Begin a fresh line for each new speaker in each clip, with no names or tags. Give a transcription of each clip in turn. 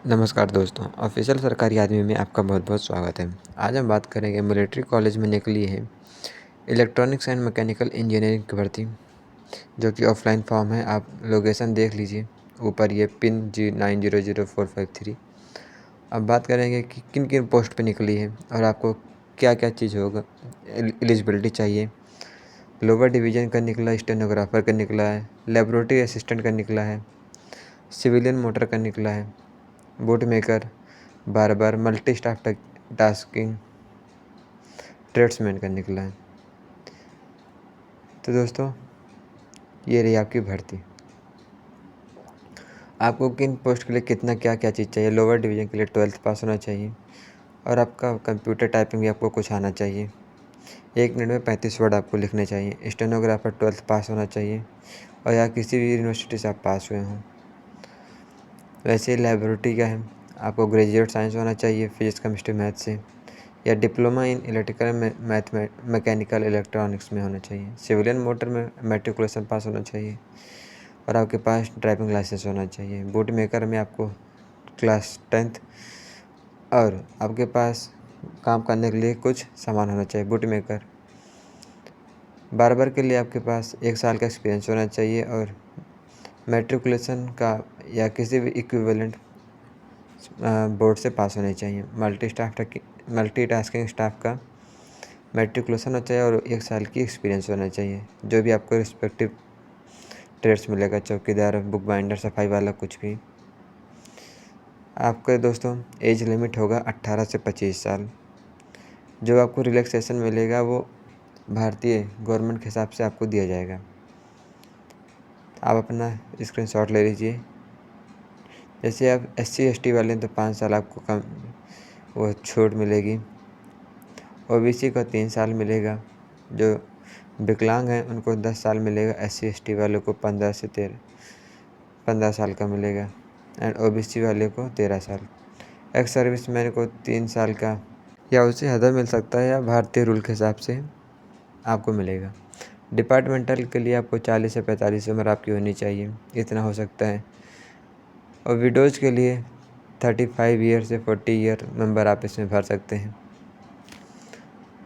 नमस्कार दोस्तों, ऑफिशियल सरकारी आदमी में आपका बहुत बहुत स्वागत है। आज हम बात करेंगे मिलिट्री कॉलेज में निकली है इलेक्ट्रॉनिक्स एंड मैकेनिकल इंजीनियरिंग की भर्ती, जो कि ऑफलाइन फॉर्म है। आप लोकेशन देख लीजिए, ऊपर ये पिन G900453। अब बात करेंगे कि किन किन पोस्ट पे निकली है और आपको क्या क्या चीज़ होगा, एलिजिबिलिटी चाहिए। लोअर डिवीज़न का निकला, स्टेनोग्राफर का निकला है, लेबोरेटरी असिस्टेंट का निकला है, सिविलियन मोटर का निकला है, boot maker, barber, multi staff tasking, tradesman का निकला है। तो दोस्तों, ये रही आपकी भर्ती। आपको किन पोस्ट के लिए कितना क्या क्या चीज़ चाहिए। लोअर डिवीज़न के लिए 12th पास होना चाहिए और आपका कंप्यूटर टाइपिंग भी आपको कुछ आना चाहिए। 1 मिनट में 35 वर्ड आपको लिखने चाहिए। स्टेनोग्राफर 12th पास होना चाहिए और या किसी भी यूनिवर्सिटी से आप पास हुए हों। वैसे ही लेबोरेटरी का है, आपको ग्रेजुएट साइंस होना चाहिए, फिजिक्स केमिस्ट्री मैथ से, या diploma in electrical mechanical electronics में होना चाहिए। सिविलियन मोटर में मैट्रिकुलेशन पास होना चाहिए और आपके पास ड्राइविंग लाइसेंस होना चाहिए। बूट मेकर में आपको क्लास 10th और आपके पास काम करने के लिए कुछ सामान होना चाहिए। Boot maker. बार्बर के लिए आपके पास 1 साल का एक्सपीरियंस होना चाहिए और मैट्रिकुलेशन का या किसी भी इक्विवेलेंट बोर्ड से पास होने चाहिए। मल्टीटास्किंग स्टाफ का मैट्रिकुलेशन होना चाहिए और 1 साल की एक्सपीरियंस होना चाहिए। जो भी आपको रिस्पेक्टिव ट्रेड्स मिलेगा, चौकीदार, बुक बाइंडर, सफाई वाला, कुछ भी। आपके दोस्तों एज लिमिट होगा 18 से 25 साल। जो आपको रिलैक्सेशन मिलेगा वो भारतीय गवर्नमेंट के हिसाब से आपको दिया जाएगा। आप अपना स्क्रीनशॉट ले लीजिए। जैसे आप SC ST वाले हैं तो 5 साल आपको कम वो छूट मिलेगी। OBC का 3 साल मिलेगा। जो विकलांग हैं उनको 10 साल मिलेगा। SC ST वालों को 15 साल का मिलेगा एंड OBC वाले को 13 साल। एक्स सर्विसमैन को 3 साल का या उससे ज़्यादा मिल सकता है, या भारतीय रूल के हिसाब से आपको मिलेगा। डिपार्टमेंटल के लिए आपको 40 से 45 उम्र आपकी होनी चाहिए, इतना हो सकता है। और विडोज़ के लिए 35 ईयर से 40 ईयर मेंबर आप इसमें भर सकते हैं।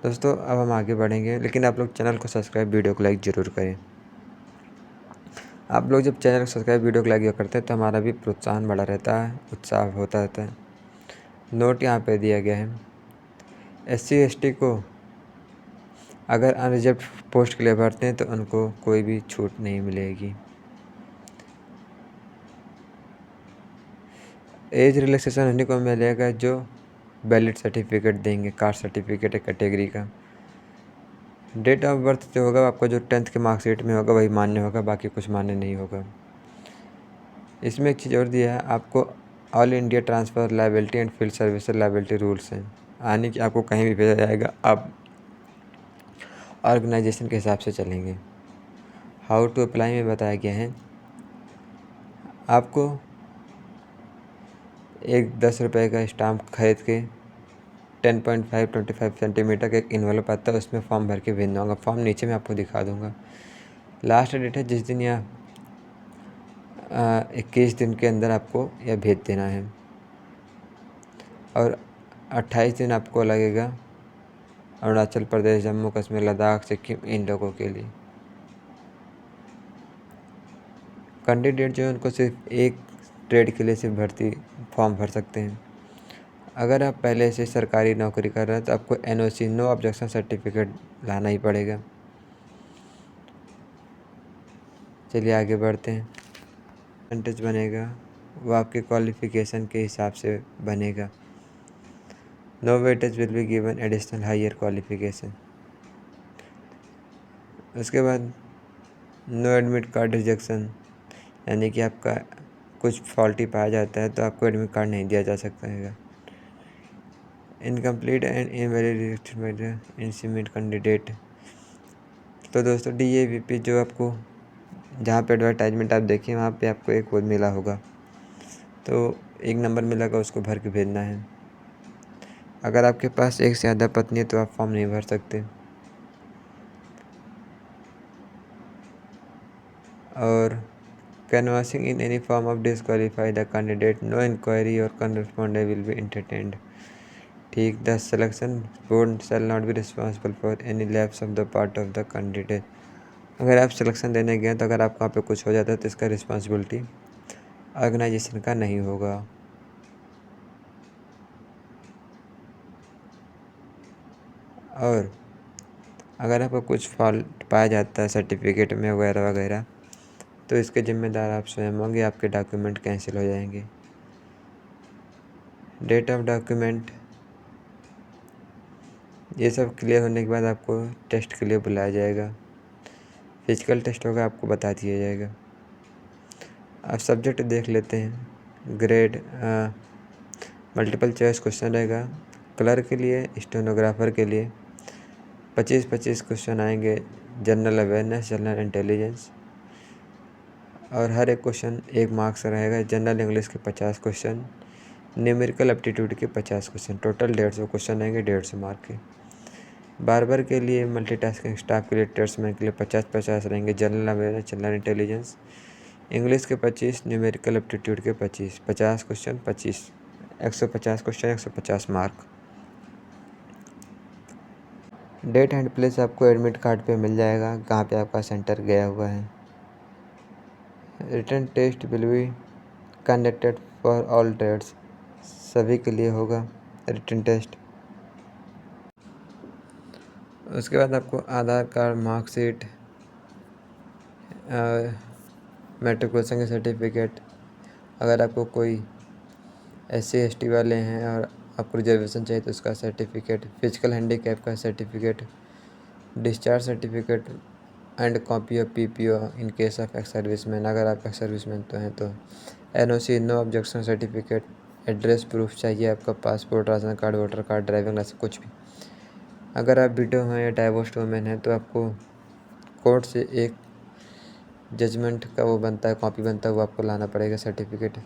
दोस्तों, अब हम आगे बढ़ेंगे, लेकिन आप लोग चैनल को सब्सक्राइब, वीडियो को लाइक ज़रूर करें। आप लोग जब चैनल को सब्सक्राइब, वीडियो को लाइक करते हैं तो हमारा भी प्रोत्साहन बढ़ा रहता है, उत्साह होता रहता है। नोट यहाँ पे दिया गया है, SC ST को अगर अनरिजर्व पोस्ट के लिए भरते हैं तो उनको कोई भी छूट नहीं मिलेगी। एज रिलैक्सेशन उन्हीं को मिलेगा जो वैलिड सर्टिफिकेट देंगे, कास्ट सर्टिफिकेट है कैटेगरी का। डेट ऑफ बर्थ जो होगा आपको, जो 10th के मार्कशीट में होगा वही मान्य होगा, बाकी कुछ मान्य नहीं होगा। इसमें एक चीज़ और दिया है, आपको all India transfer liability and field service liability rules हैं, यानी कि आपको कहीं भी भेजा जाएगा, आप ऑर्गेनाइजेशन के हिसाब से चलेंगे। हाउ टू अप्लाई में बताया गया है, आपको एक 10 रुपये का स्टाम्प खरीद के 10.5 सेंटीमीटर का एक इन्वेलप आता है, उसमें फॉर्म भर के भेजना होगा। फॉर्म नीचे मैं आपको दिखा दूँगा। लास्ट डेट है जिस दिन, या 21 दिन के अंदर आपको यह भेज देना है और 28 दिन आपको लगेगा अरुणाचल प्रदेश, जम्मू कश्मीर, लद्दाख, सिक्किम, इन लोगों के लिए। कैंडिडेट जो है उनको सिर्फ एक ट्रेड के लिए सिर्फ भर्ती फॉर्म भर सकते हैं। अगर आप पहले से सरकारी नौकरी कर रहे हैं तो आपको NOC, नो ऑब्जेक्शन सर्टिफिकेट लाना ही पड़ेगा। चलिए आगे बढ़ते हैं। परसेंटेज बनेगा वो आपके क्वालिफ़िकेशन के हिसाब से बनेगा। No weightage will be given additional higher qualification. उसके बाद नो एडमिट कार्ड रिजेक्शन, यानी कि आपका कुछ फॉल्टी पाया जाता है तो आपको एडमिट कार्ड नहीं दिया जा सकता है। Incomplete and invalid incitement candidate. तो दोस्तों DAVP जो आपको जहाँ पे एडवर्टाइजमेंट आप देखिए वहाँ पे आपको एक वो मिला होगा, तो 1 नंबर मिलेगा, उसको भर के भेजना है। अगर आपके पास एक से ज़्यादा पत्नी है तो आप फॉर्म नहीं भर सकते। और Canvassing in any form of disqualify the candidate. No inquiry or correspondence will be entertained. ठीक. The selection board shall not be responsible for any lapse of the part of the candidate. अगर आप selection देने गए तो अगर आपको वहाँ पे कुछ हो जाता है तो इसका रिस्पॉन्सिबिलिटी ऑर्गेनाइजेशन का नहीं होगा। और अगर आपको कुछ फॉल्ट पाया जाता है सर्टिफिकेट में वगैरह वगैरह तो इसके जिम्मेदार आप स्वयं होंगे, आपके डॉक्यूमेंट कैंसिल हो जाएंगे। डेट ऑफ डॉक्यूमेंट, ये सब क्लियर होने के बाद आपको टेस्ट के लिए बुलाया जाएगा। फिजिकल टेस्ट होगा, आपको बता दिया जाएगा। अब सब्जेक्ट देख लेते हैं। ग्रेड मल्टीपल चॉइस क्वेश्चन रहेगा। क्लर्क के लिए, स्टेनोग्राफर के लिए 25-25 क्वेश्चन आएंगे। जनरल अवेयरनेस, जनरल इंटेलिजेंस, और हर एक क्वेश्चन 1 मार्क्स रहेगा। जनरल इंग्लिश के 50 क्वेश्चन, न्यूमेरिकल एप्टीट्यूड के 50 क्वेश्चन, टोटल 150 क्वेश्चन आएंगे 150 मार्क के। बार्बर के लिए, मल्टीटास्किंग स्टाफ के लिए, ट्रेड्समैन के लिए 50-50 रहेंगे। General awareness, general intelligence, English के 25, न्यूमेरिकल एप्टीट्यूड के 25, 50 question 25, 150 question 150 mark. Date and place आपको एडमिट कार्ड पे मिल जाएगा कहाँ पे आपका सेंटर गया हुआ है। Written test will be conducted for all trades, सभी के लिए होगा रिटन टेस्ट। उसके बाद आपको आधार कार्ड, मार्कशीट, मेट्रिकुलेशन के सर्टिफिकेट, अगर आपको कोई SC/ST वाले हैं और आपको रिजर्वेशन चाहिए तो उसका सर्टिफिकेट, फिजिकल हैंडीकैप का certificate, discharge certificate and copy of PPO in case of ex serviceman, अगर आप एक्स सर्विसमैन तो हैं तो NOC, no objection certificate, address proof चाहिए आपका, passport, ration card, voter card, driving licence, कुछ भी। अगर आप विडो हैं या डाइवोर्स्ड वुमेन हैं तो आपको कोर्ट से एक जजमेंट का वो बनता है, कॉपी बनता है, वो आपको लाना पड़ेगा certificate.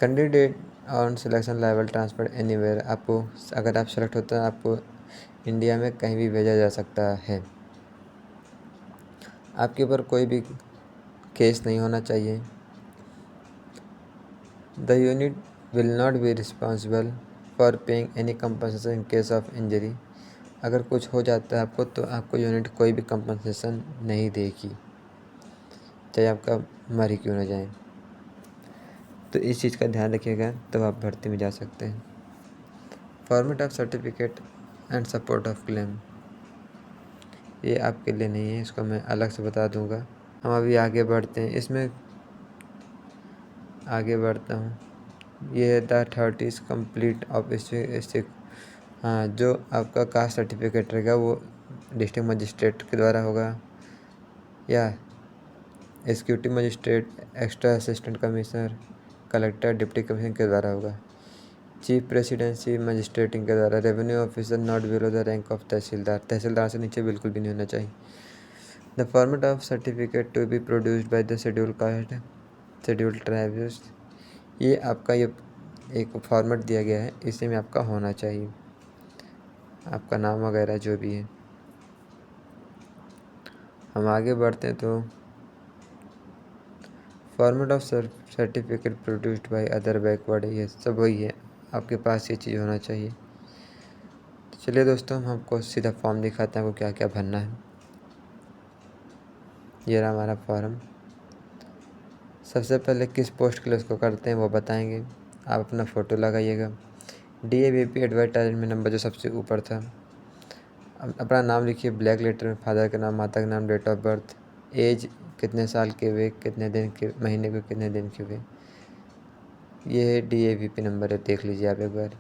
Candidate on selection liable transfer anywhere, आपको अगर आप सेलेक्ट होते हैं आपको इंडिया में कहीं भी भेजा जा सकता है। आपके ऊपर कोई भी केस नहीं होना चाहिए। The unit will not be responsible for paying any compensation in case of injury, अगर कुछ हो जाता है आपको तो आपको यूनिट कोई भी कंपनसेशन नहीं देगी, चाहे आपका मर ही क्यों ना जाए। तो इस चीज़ का ध्यान रखिएगा तब आप भर्ती में जा सकते हैं। Format of certificate and support of claim, ये आपके लिए नहीं है, इसको मैं अलग से बता दूंगा। हम अभी आगे बढ़ते हैं, इसमें आगे बढ़ता हूँ। ये the authorities complete of stick, हाँ, जो आपका कास्ट सर्टिफिकेट रहेगा वो डिस्ट्रिक्ट मजिस्ट्रेट के द्वारा होगा या executive magistrate, extra assistant commissioner, collector, deputy commissioner के द्वारा होगा। चीफ प्रेसिडेंसी मजिस्ट्रेटिंग के द्वारा। Revenue officer not below the rank of tehsildar, tehsildar से नीचे बिल्कुल भी नहीं होना चाहिए। The format of certificate to be produced by the schedule caste, schedule tribes, ये आपका ये एक फॉर्मेट दिया गया है, इसी में आपका होना चाहिए, आपका नाम वगैरह जो भी है। हम आगे बढ़ते हैं तो format of certificate produced by other backward, ये सब वही है, आपके पास ये चीज़ होना चाहिए। तो चलिए दोस्तों, हम आपको सीधा फॉर्म दिखाते हैं आपको क्या क्या भरना है। ये रहा हमारा फॉर्म। सबसे पहले किस पोस्ट के लिए उसको करते हैं वो बताएंगे। आप अपना फ़ोटो लगाइएगा। DAVP एडवर्टाइजमेंट नंबर जो सबसे ऊपर था, अपना नाम लिखिए ब्लैक लेटर में, फादर का नाम, माता का नाम, डेट ऑफ बर्थ, एज कितने साल के हुए, कितने दिन के, महीने के कितने दिन के हुए, ये है DAVP नंबर है, देख लीजिए आप एक बार।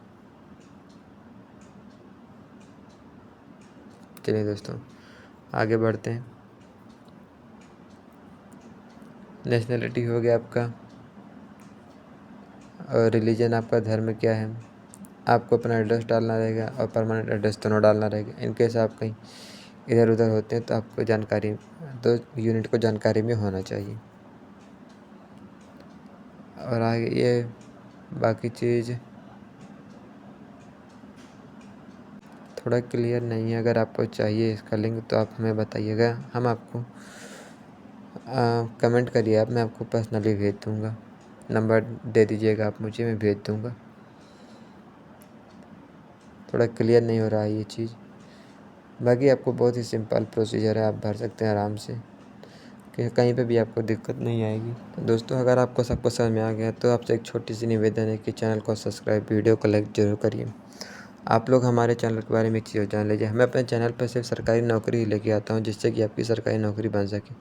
चलिए दोस्तों आगे बढ़ते हैं। नेशनलिटी हो गया आपका, और रिलीजन आपका धर्म क्या है। आपको अपना एड्रेस डालना रहेगा और परमानेंट एड्रेस दोनों डालना रहेगा। इनकेस आप कहीं इधर उधर होते हैं तो आपको जानकारी, तो यूनिट को जानकारी में होना चाहिए। और आगे ये बाकी चीज़ थोड़ा क्लियर नहीं है, अगर आपको चाहिए इसका लिंक तो आप हमें बताइएगा, हम आपको कमेंट करिए आप, मैं आपको पर्सनली भेज दूँगा। नंबर दे दीजिएगा आप मुझे, मैं भेज दूँगा। थोड़ा क्लियर नहीं हो रहा है ये चीज़। बाकी आपको बहुत ही सिंपल प्रोसीजर है, आप भर सकते हैं आराम से, कि कहीं पे भी आपको दिक्कत नहीं आएगी। तो दोस्तों, अगर आपको सब कुछ समझ में आ गया तो आपसे एक छोटी सी निवेदन है कि चैनल को सब्सक्राइब, वीडियो को लाइक ज़रूर करिए। आप लोग हमारे चैनल के बारे में एक चीज़ जान लीजिए, मैं अपने चैनल पर सिर्फ सरकारी नौकरी ही लेके आता हूँ, जिससे कि आपकी सरकारी नौकरी बन सके।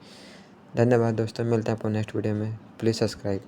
धन्यवाद दोस्तों, मिलते हैं आपको नेक्स्ट वीडियो में। Please subscribe.